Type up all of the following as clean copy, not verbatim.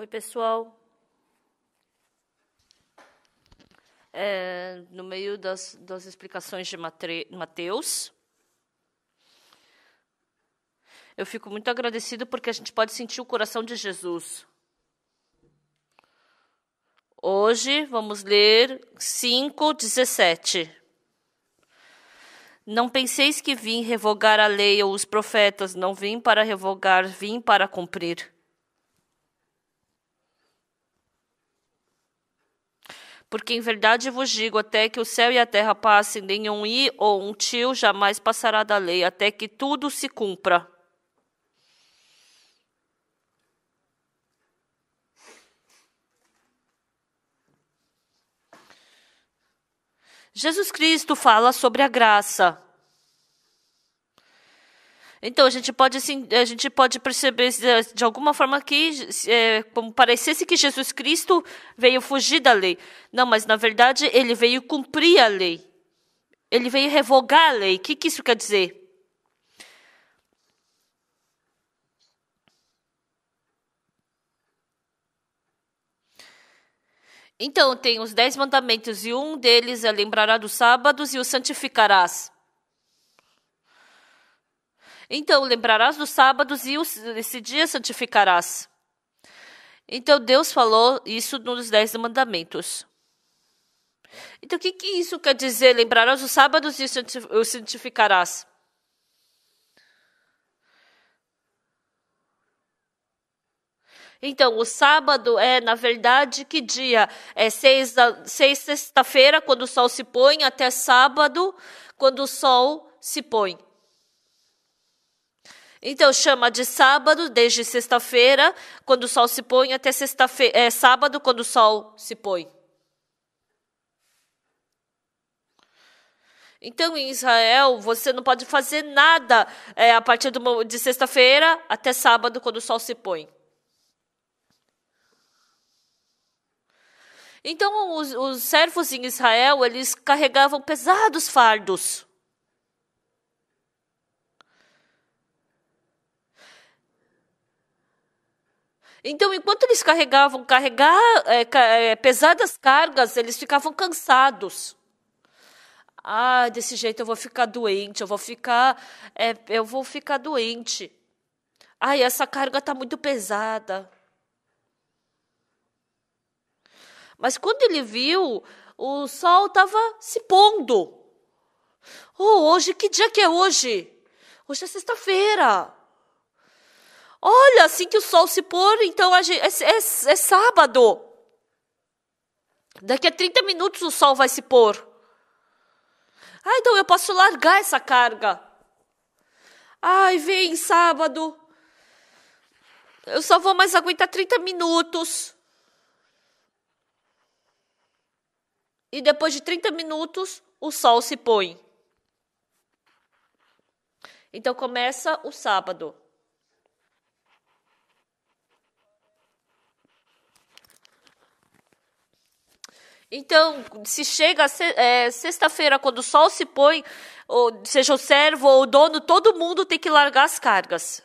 Oi, pessoal. No meio das explicações de Mateus, eu fico muito agradecido porque a gente pode sentir o coração de Jesus. Hoje vamos ler 5:17. Não penseis que vim revogar a lei ou os profetas, não vim para revogar, vim para cumprir. Porque em verdade vos digo, até que o céu e a terra passem, nenhum i ou um tio jamais passará da lei, até que tudo se cumpra. Jesus Cristo fala sobre a graça. Então, a gente pode perceber de alguma forma que, como parecesse que Jesus Cristo veio fugir da lei. Não, mas na verdade ele veio cumprir a lei. Ele veio revogar a lei. O que isso quer dizer? Então, tem os 10 mandamentos e um deles é lembrará dos sábados e os santificarás. Então, lembrarás dos sábados e esse dia santificarás. Então, Deus falou isso nos 10 mandamentos. Então, o que isso quer dizer? Lembrarás dos sábados e os santificarás. Então, o sábado é, na verdade, que dia? É sexta-feira, quando o sol se põe, até sábado, quando o sol se põe. Então, chama de sábado desde sexta-feira, quando o sol se põe, até sábado, quando o sol se põe. Então, em Israel, você não pode fazer nada a partir de sexta-feira até sábado, quando o sol se põe. Então, os servos em Israel, eles carregavam pesados fardos. Então, enquanto eles carregavam pesadas cargas, eles ficavam cansados. Ah, desse jeito eu vou ficar doente, eu vou ficar doente. Ai, essa carga está muito pesada. Mas quando ele viu, o sol estava se pondo. Oh, hoje, que dia que é hoje? Hoje é sexta-feira. Olha, assim que o sol se pôr, então é sábado. Daqui a 30 minutos o sol vai se pôr. Ah, então eu posso largar essa carga. Ai, vem sábado. Eu só vou mais aguentar 30 minutos. E depois de 30 minutos, o sol se põe. Então começa o sábado. Então, se chega sexta-feira, quando o sol se põe, ou seja o servo ou o dono, todo mundo tem que largar as cargas.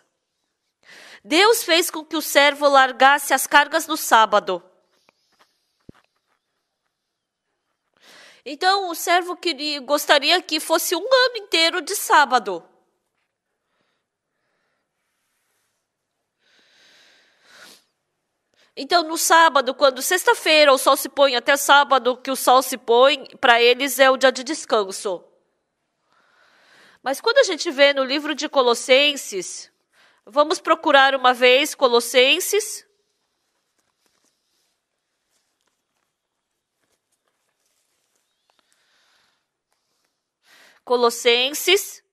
Deus fez com que o servo largasse as cargas no sábado. Então, o servo gostaria que fosse um ano inteiro de sábado. Então, no sábado, quando sexta-feira o sol se põe, até sábado que o sol se põe, para eles é o dia de descanso. Mas quando a gente vê no livro de Colossenses, vamos procurar uma vez Colossenses. Colossenses.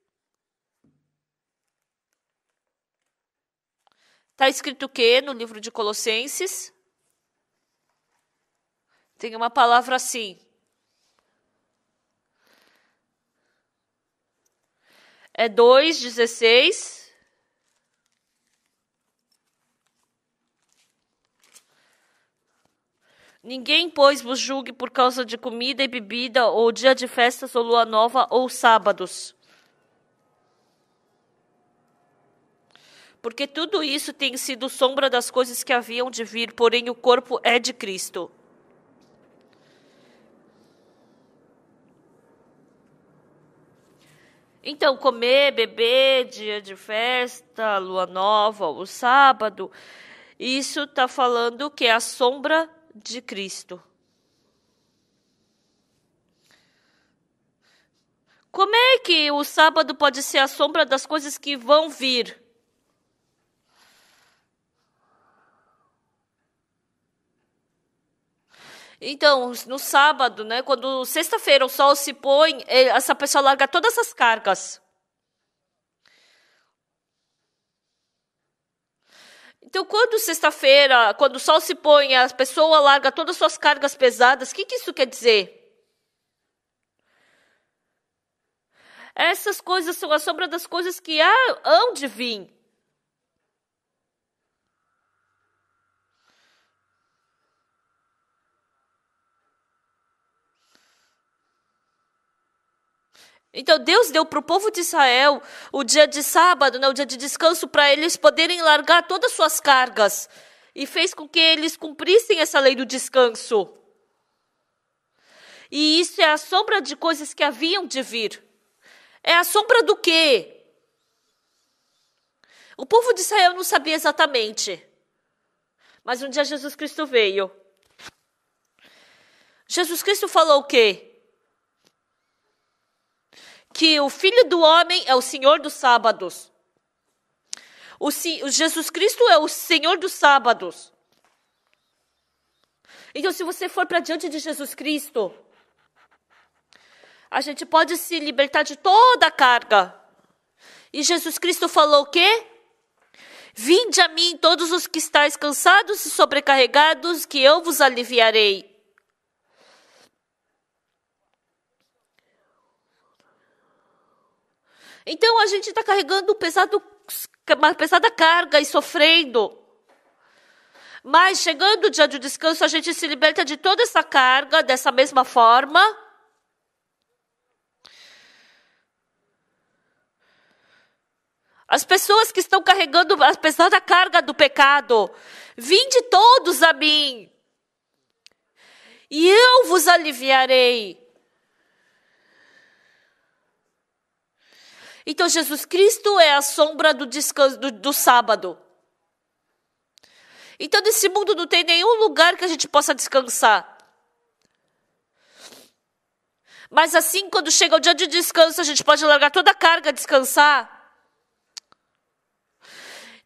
Está escrito o quê no livro de Colossenses? Tem uma palavra assim. É 2:16. Ninguém, pois, vos julgue por causa de comida e bebida, ou dia de festas, ou lua nova, ou sábados. porque tudo isso tem sido sombra das coisas que haviam de vir, porém o corpo é de Cristo. Então, comer, beber, dia de festa, lua nova, o sábado, isso está falando que é a sombra de Cristo. Como é que o sábado pode ser a sombra das coisas que vão vir? Então, no sábado, né, quando sexta-feira o sol se põe, essa pessoa larga todas as cargas. Então, quando sexta-feira, quando o sol se põe, a pessoa larga todas as suas cargas pesadas, o que isso quer dizer? Essas coisas são a sombra das coisas que hão de vir. Então, Deus deu para o povo de Israel o dia de sábado, né, o dia de descanso, para eles poderem largar todas as suas cargas. E fez com que eles cumprissem essa lei do descanso. E isso é a sombra de coisas que haviam de vir. É a sombra do quê? O povo de Israel não sabia exatamente. Mas um dia Jesus Cristo veio. Jesus Cristo falou o quê? Que o Filho do Homem é o Senhor dos sábados. O Jesus Cristo é o Senhor dos sábados. Então, se você for para diante de Jesus Cristo, a gente pode se libertar de toda a carga. E Jesus Cristo falou o quê? Vinde a mim todos os que estáis cansados e sobrecarregados, que eu vos aliviarei. Então, a gente está carregando uma pesada carga e sofrendo. Mas, chegando o dia do descanso, a gente se liberta de toda essa carga, dessa mesma forma. As pessoas que estão carregando a pesada carga do pecado, vinde todos a mim, e eu vos aliviarei. Então, Jesus Cristo é a sombra do descanso do sábado. Então, nesse mundo não tem nenhum lugar que a gente possa descansar. Mas assim, quando chega o dia de descanso, a gente pode largar toda a carga, descansar.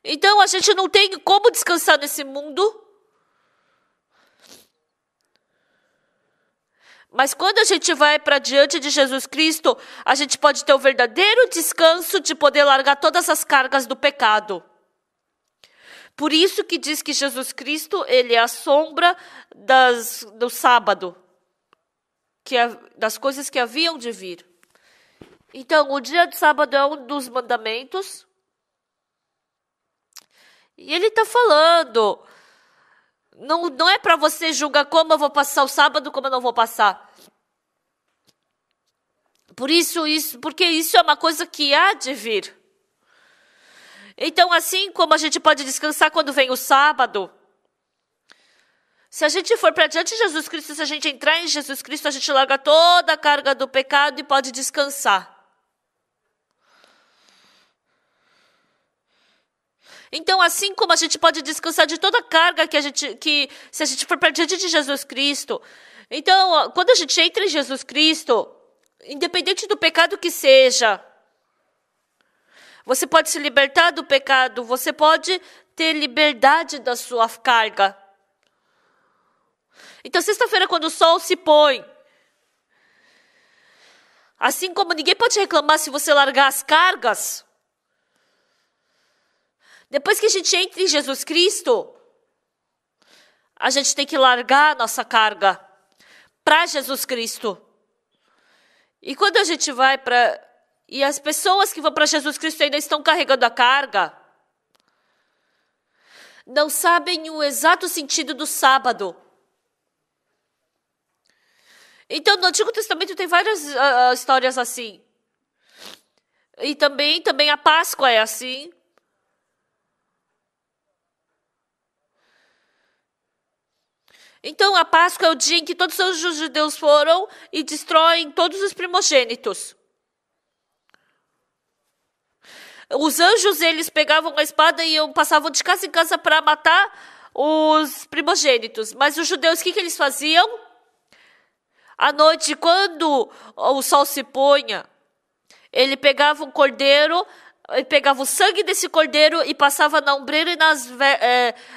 Então, a gente não tem como descansar nesse mundo. Mas quando a gente vai para diante de Jesus Cristo, a gente pode ter o verdadeiro descanso de poder largar todas as cargas do pecado. Por isso que diz que Jesus Cristo, ele é a sombra do sábado, das coisas que haviam de vir. Então, o dia de sábado é um dos mandamentos. E ele está falando... Não é para você julgar como eu vou passar o sábado, como eu não vou passar. Porque isso é uma coisa que há de vir. Então, assim como a gente pode descansar quando vem o sábado, se a gente for para diante de Jesus Cristo, se a gente entrar em Jesus Cristo, a gente larga toda a carga do pecado e pode descansar. Então, assim como a gente pode descansar de toda a carga que se a gente for para diante de Jesus Cristo. Então, quando a gente entra em Jesus Cristo, independente do pecado que seja, você pode se libertar do pecado, você pode ter liberdade da sua carga. Então, sexta-feira, quando o sol se põe, assim como ninguém pode reclamar se você largar as cargas, depois que a gente entra em Jesus Cristo, a gente tem que largar a nossa carga para Jesus Cristo. E quando a gente vai para... E as pessoas que vão para Jesus Cristo ainda estão carregando a carga, não sabem o exato sentido do sábado. Então, no Antigo Testamento tem várias histórias assim. E também a Páscoa é assim. Então, a Páscoa é o dia em que todos os judeus foram e destroem todos os primogênitos. Os anjos, eles pegavam a espada e passavam de casa em casa para matar os primogênitos. Mas os judeus, o que eles faziam? À noite, quando o sol se punha, ele pegava um cordeiro, ele pegava o sangue desse cordeiro e passava na ombreira e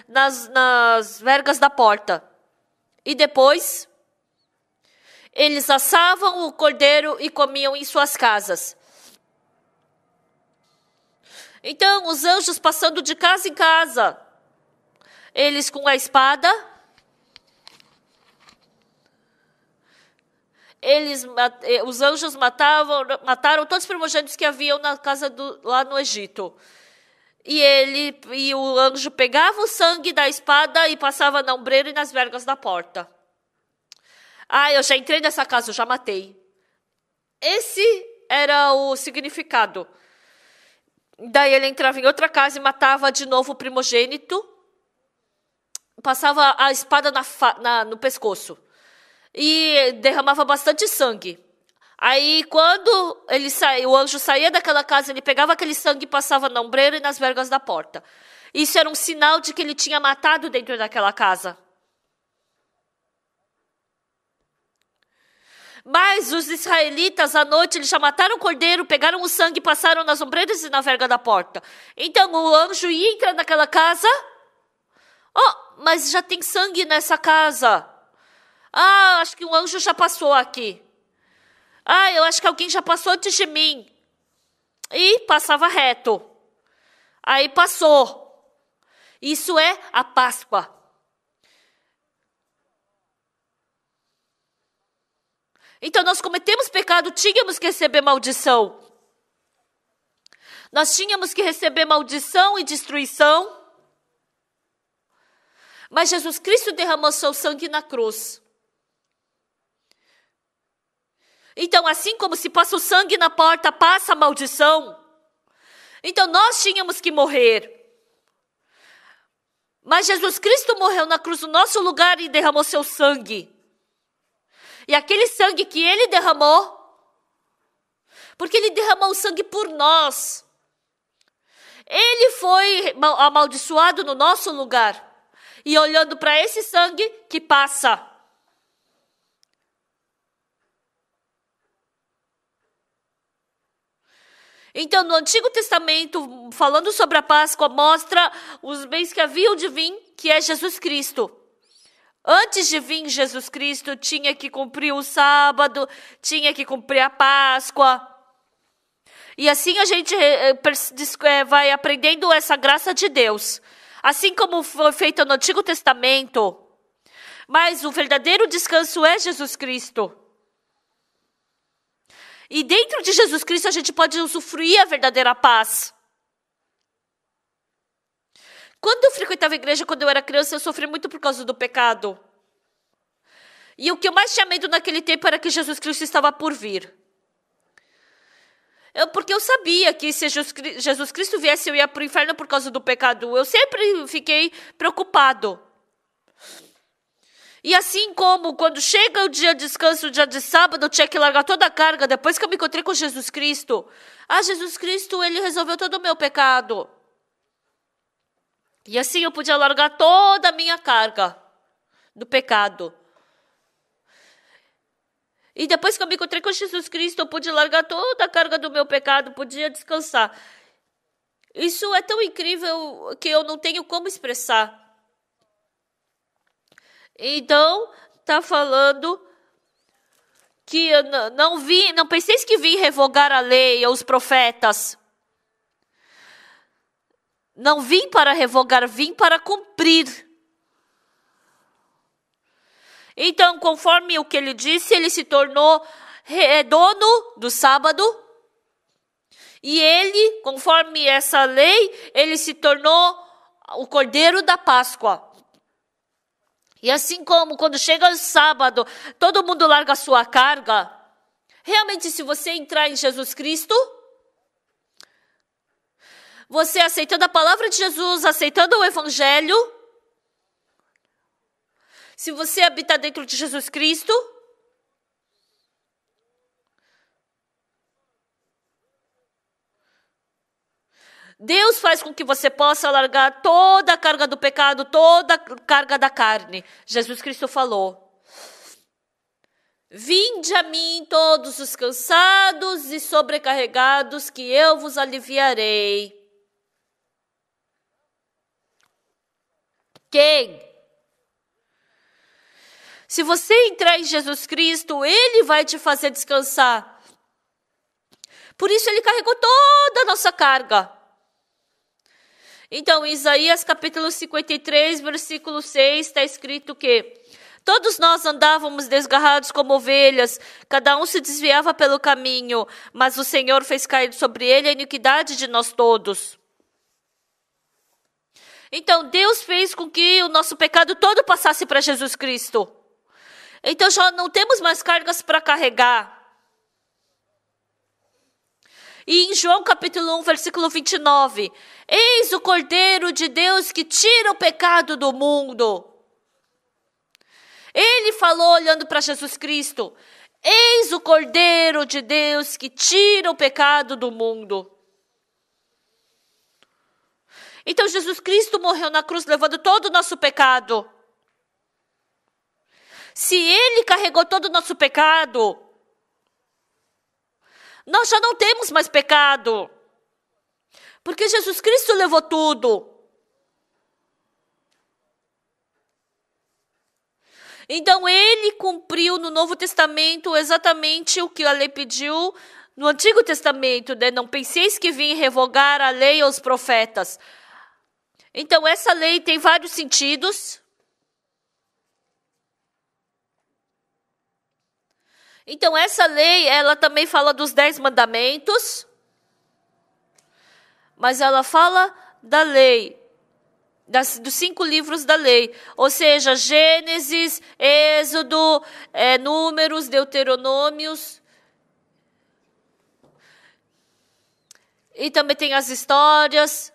nas vergas da porta. E depois, eles assavam o cordeiro e comiam em suas casas. Então, os anjos passando de casa em casa, eles com a espada, os anjos mataram todos os primogênitos que haviam na casa lá no Egito. E o anjo pegava o sangue da espada e passava na ombreira e nas vergas da porta. Ah, eu já entrei nessa casa, eu já matei. Esse era o significado. Daí ele entrava em outra casa e matava de novo o primogênito, passava a espada no pescoço e derramava bastante sangue. Aí, quando o anjo saía daquela casa, ele pegava aquele sangue e passava na ombreira e nas vergas da porta. Isso era um sinal de que ele tinha matado dentro daquela casa. Mas os israelitas, à noite, eles já mataram o cordeiro, pegaram o sangue e passaram nas ombreiras e na verga da porta. Então, o anjo ia entrar naquela casa. Oh, mas já tem sangue nessa casa. Ah, acho que um anjo já passou aqui. Ah, eu acho que alguém já passou antes de mim. E passava reto. Aí passou. Isso é a Páscoa. Então, nós cometemos pecado, tínhamos que receber maldição. Nós tínhamos que receber maldição e destruição. Mas Jesus Cristo derramou seu sangue na cruz. Então, assim como se passa o sangue na porta, passa a maldição. Então, nós tínhamos que morrer. Mas Jesus Cristo morreu na cruz no nosso lugar e derramou seu sangue. E aquele sangue que ele derramou, porque ele derramou o sangue por nós. Ele foi amaldiçoado no nosso lugar. E olhando para esse sangue que passa. Então, no Antigo Testamento, falando sobre a Páscoa, mostra os bens que haviam de vir, que é Jesus Cristo. Antes de vir Jesus Cristo, tinha que cumprir o sábado, tinha que cumprir a Páscoa. E assim a gente vai aprendendo essa graça de Deus. Assim como foi feito no Antigo Testamento. Mas o verdadeiro descanso é Jesus Cristo. E dentro de Jesus Cristo a gente pode usufruir a verdadeira paz. Quando eu frequentava a igreja, quando eu era criança, eu sofri muito por causa do pecado. E o que eu mais tinha medo naquele tempo era que Jesus Cristo estava por vir. Porque eu sabia que se Jesus Cristo viesse, eu ia para o inferno por causa do pecado. Eu sempre fiquei preocupado. E assim como quando chega o dia de descanso, o dia de sábado, eu tinha que largar toda a carga. Depois que eu me encontrei com Jesus Cristo. Jesus Cristo, ele resolveu todo o meu pecado. E assim eu podia largar toda a minha carga do pecado. E depois que eu me encontrei com Jesus Cristo, eu pude largar toda a carga do meu pecado, podia descansar. Isso é tão incrível que eu não tenho como expressar. Então, está falando que não penseis que vim revogar a lei ou os profetas. Não vim para revogar, vim para cumprir. Então, conforme o que ele disse, ele se tornou dono do sábado. E ele, conforme essa lei, ele se tornou o cordeiro da Páscoa. E assim como quando chega o sábado, todo mundo larga a sua carga. Realmente, se você entrar em Jesus Cristo, você aceitando a palavra de Jesus, aceitando o Evangelho, Se você habitar dentro de Jesus Cristo, Deus faz com que você possa largar toda a carga do pecado, toda a carga da carne. Jesus Cristo falou: vinde a mim todos os cansados e sobrecarregados, que eu vos aliviarei. Quem? Se você entrar em Jesus Cristo, Ele vai te fazer descansar. Por isso Ele carregou toda a nossa carga. Então, em Isaías capítulo 53, versículo 6, está escrito que todos nós andávamos desgarrados como ovelhas, cada um se desviava pelo caminho, mas o Senhor fez cair sobre ele a iniquidade de nós todos. Então, Deus fez com que o nosso pecado todo passasse para Jesus Cristo. Então, já não temos mais cargas para carregar. E em João capítulo 1, versículo 29, eis o Cordeiro de Deus que tira o pecado do mundo. Ele falou olhando para Jesus Cristo, eis o Cordeiro de Deus que tira o pecado do mundo. Então Jesus Cristo morreu na cruz levando todo o nosso pecado. Se Ele carregou todo o nosso pecado, nós já não temos mais pecado. Porque Jesus Cristo levou tudo. Então, Ele cumpriu no Novo Testamento exatamente o que a lei pediu no Antigo Testamento, né? Não penseis que vim revogar a lei aos profetas. Então, essa lei tem vários sentidos. Então, essa lei, ela também fala dos 10 mandamentos, mas ela fala da lei, dos 5 livros da lei, ou seja, Gênesis, Êxodo, Números, Deuteronômios, e também tem as histórias,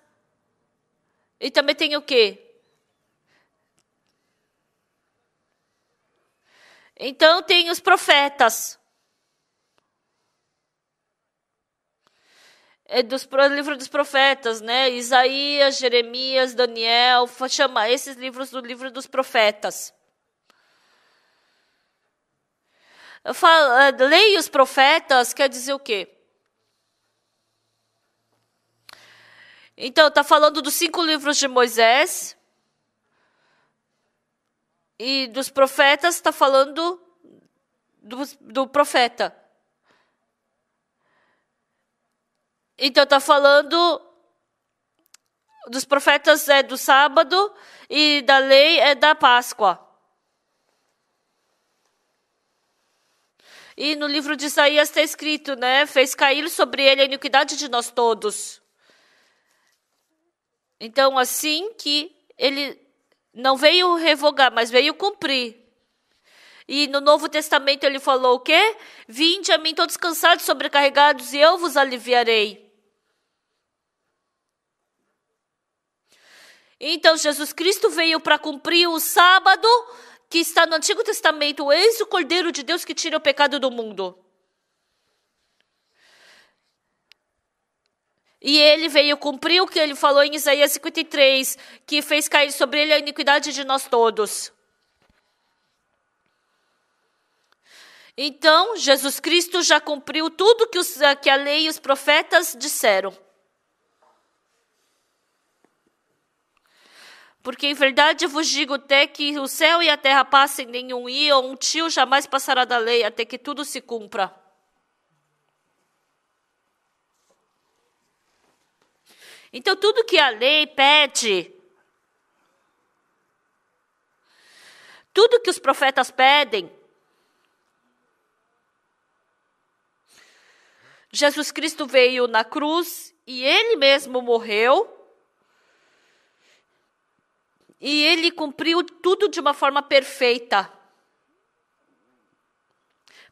e também tem o quê? Então, tem os profetas. Livro dos profetas, né? Isaías, Jeremias, Daniel, chama esses livros do livro dos profetas. Leia os profetas quer dizer o quê? Então, está falando dos 5 livros de Moisés. E dos profetas está falando do profeta. Então está falando dos profetas do sábado e da lei é da Páscoa. E no livro de Isaías está escrito, né? Fez cair sobre ele a iniquidade de nós todos. Então, assim que ele não veio revogar, mas veio cumprir. E no Novo Testamento ele falou o quê? Vinde a mim todos cansados e sobrecarregados, e eu vos aliviarei. Então, Jesus Cristo veio para cumprir o sábado, que está no Antigo Testamento. Eis o Cordeiro de Deus que tira o pecado do mundo. E ele veio cumprir o que ele falou em Isaías 53, que fez cair sobre ele a iniquidade de nós todos. Então, Jesus Cristo já cumpriu tudo que a lei e os profetas disseram. Porque em verdade eu vos digo até que o céu e a terra passem, nenhum i ou um tio jamais passará da lei, até que tudo se cumpra. Então, tudo que a lei pede, tudo que os profetas pedem, Jesus Cristo veio na cruz e Ele mesmo morreu. E Ele cumpriu tudo de uma forma perfeita.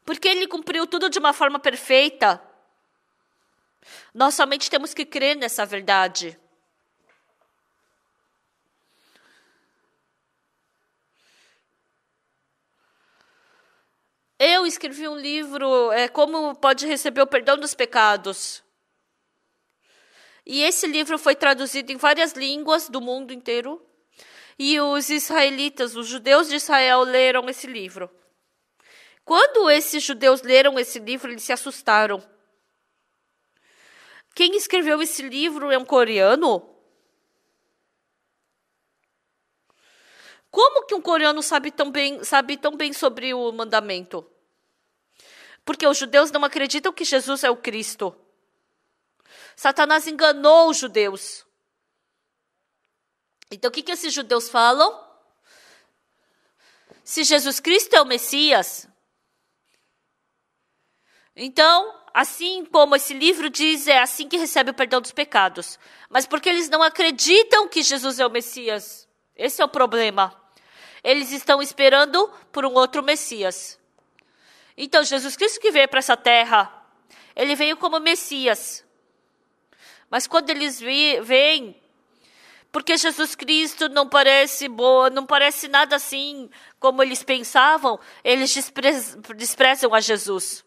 Porque Ele cumpriu tudo de uma forma perfeita, nós somente temos que crer nessa verdade. eu escrevi um livro, Como Pode Receber o Perdão dos Pecados. E esse livro foi traduzido em várias línguas do mundo inteiro. E os israelitas, os judeus de Israel, leram esse livro. Quando esses judeus leram esse livro, eles se assustaram. Quem escreveu esse livro é um coreano? Como que um coreano sabe tão bem sobre o mandamento? Porque os judeus não acreditam que Jesus é o Cristo. Satanás enganou os judeus. Então, o que esses judeus falam? Se Jesus Cristo é o Messias, então, assim como esse livro diz, é assim que recebe o perdão dos pecados. Mas porque eles não acreditam que Jesus é o Messias. Esse é o problema. Eles estão esperando por um outro Messias. Então, Jesus Cristo que veio para essa terra, ele veio como Messias. Mas quando eles veem, porque Jesus Cristo não parece boa, não parece nada assim como eles pensavam, eles desprezam a Jesus.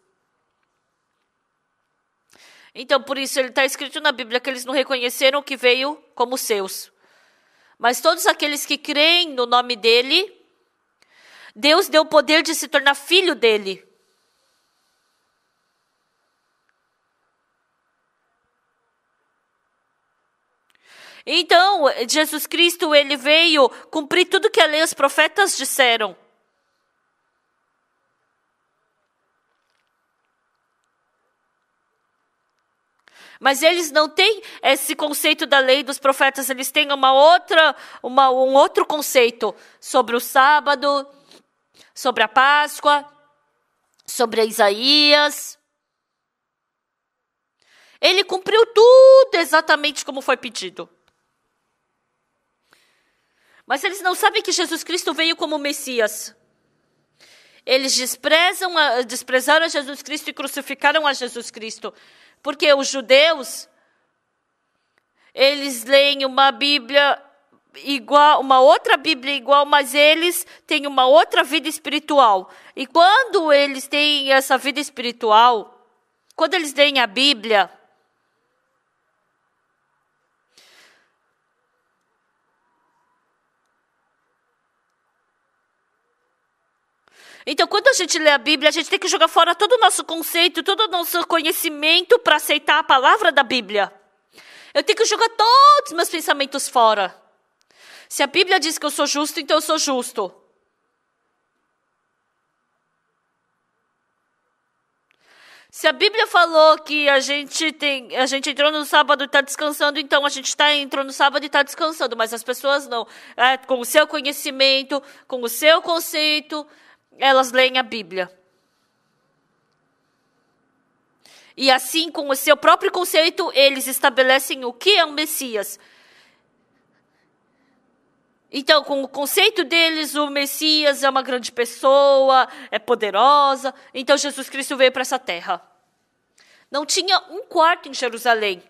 Então, por isso, ele está escrito na Bíblia que eles não reconheceram que veio como seus. Mas todos aqueles que creem no nome dele, Deus deu o poder de se tornar filho dele. Então, Jesus Cristo, ele veio cumprir tudo que a lei e os profetas disseram. Mas eles não têm esse conceito da lei dos profetas, eles têm um outro conceito sobre o sábado, sobre a Páscoa, sobre Isaías. Ele cumpriu tudo exatamente como foi pedido. Mas eles não sabem que Jesus Cristo veio como Messias. Eles desprezaram a Jesus Cristo e crucificaram a Jesus Cristo. Porque os judeus, eles leem uma Bíblia igual, uma outra Bíblia igual, mas eles têm uma outra vida espiritual. E quando eles têm essa vida espiritual, quando eles leem a Bíblia, então, quando a gente lê a Bíblia, a gente tem que jogar fora todo o nosso conceito, todo o nosso conhecimento para aceitar a palavra da Bíblia. Eu tenho que jogar todos os meus pensamentos fora. Se a Bíblia diz que eu sou justo, então eu sou justo. Se a Bíblia falou que a gente entrou no sábado e está descansando, então a gente entrou no sábado e está descansando. Mas as pessoas não. Com o seu conhecimento, com o seu conceito, elas leem a Bíblia. E assim, com o seu próprio conceito, eles estabelecem o que é um Messias. Então, com o conceito deles, o Messias é uma grande pessoa, é poderosa. Então, Jesus Cristo veio para essa terra. Não tinha um quarto em Jerusalém.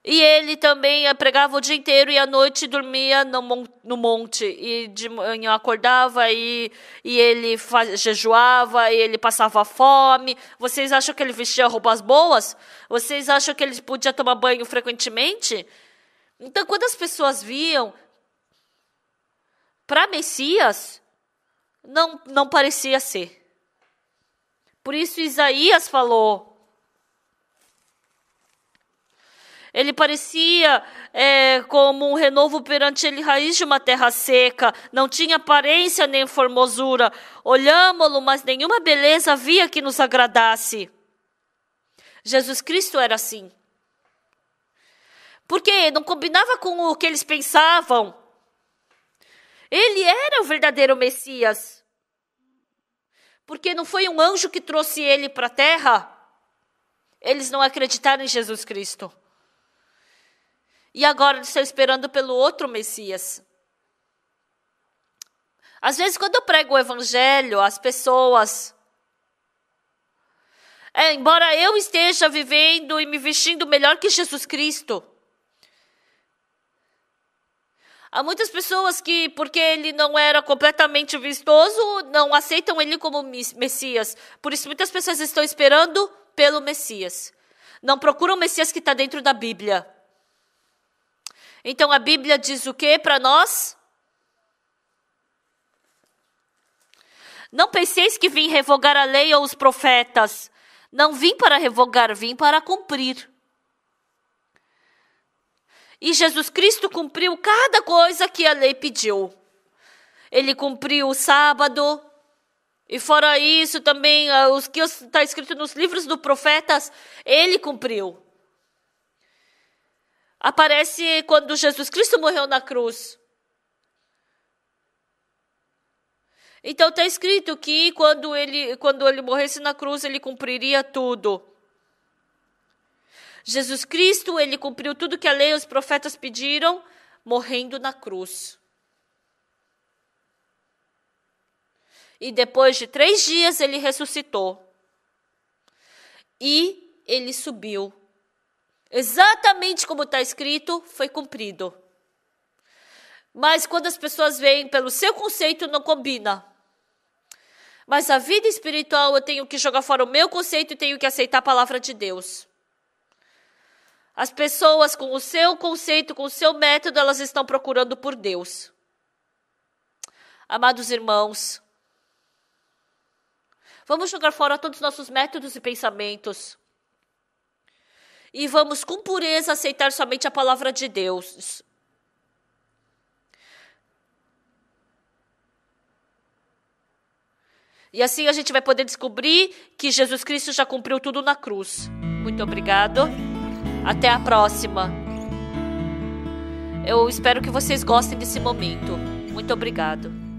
E ele também pregava o dia inteiro e à noite dormia no monte. E de manhã acordava e ele jejuava, e ele passava fome. Vocês acham que ele vestia roupas boas? Vocês acham que ele podia tomar banho frequentemente? Então, quando as pessoas viam, para Messias, não parecia ser. Por isso Isaías falou. Ele parecia como um renovo perante ele, raiz de uma terra seca. Não tinha aparência nem formosura. Olhámo-lo, mas nenhuma beleza havia que nos agradasse. Jesus Cristo era assim. Porque não combinava com o que eles pensavam. Ele era o verdadeiro Messias. Porque não foi um anjo que trouxe ele para a terra. Eles não acreditaram em Jesus Cristo. E agora eles estão esperando pelo outro Messias. Às vezes, quando eu prego o Evangelho, as pessoas... embora eu esteja vivendo e me vestindo melhor que Jesus Cristo, Há muitas pessoas que, porque ele não era completamente vistoso, não aceitam ele como Messias. Por isso, muitas pessoas estão esperando pelo Messias. Não procuram o Messias que está dentro da Bíblia. Então, a Bíblia diz o quê para nós? Não penseis que vim revogar a lei ou os profetas. Não vim para revogar, vim para cumprir. E Jesus Cristo cumpriu cada coisa que a lei pediu. Ele cumpriu o sábado. E fora isso também, os que está escrito nos livros dos profetas, ele cumpriu. Aparece quando Jesus Cristo morreu na cruz. Então está escrito que quando ele morresse na cruz, ele cumpriria tudo. Jesus Cristo, ele cumpriu tudo que a lei e os profetas pediram, morrendo na cruz. E depois de 3 dias, ele ressuscitou. E ele subiu. Exatamente como está escrito, foi cumprido. Mas quando as pessoas veem pelo seu conceito, não combina. Mas a vida espiritual, eu tenho que jogar fora o meu conceito e tenho que aceitar a palavra de Deus. As pessoas com o seu conceito, com o seu método, elas estão procurando por Deus. Amados irmãos, vamos jogar fora todos os nossos métodos e pensamentos. E vamos com pureza aceitar somente a palavra de Deus. E assim a gente vai poder descobrir que Jesus Cristo já cumpriu tudo na cruz. Muito obrigado. Até a próxima. Eu espero que vocês gostem desse momento. Muito obrigado.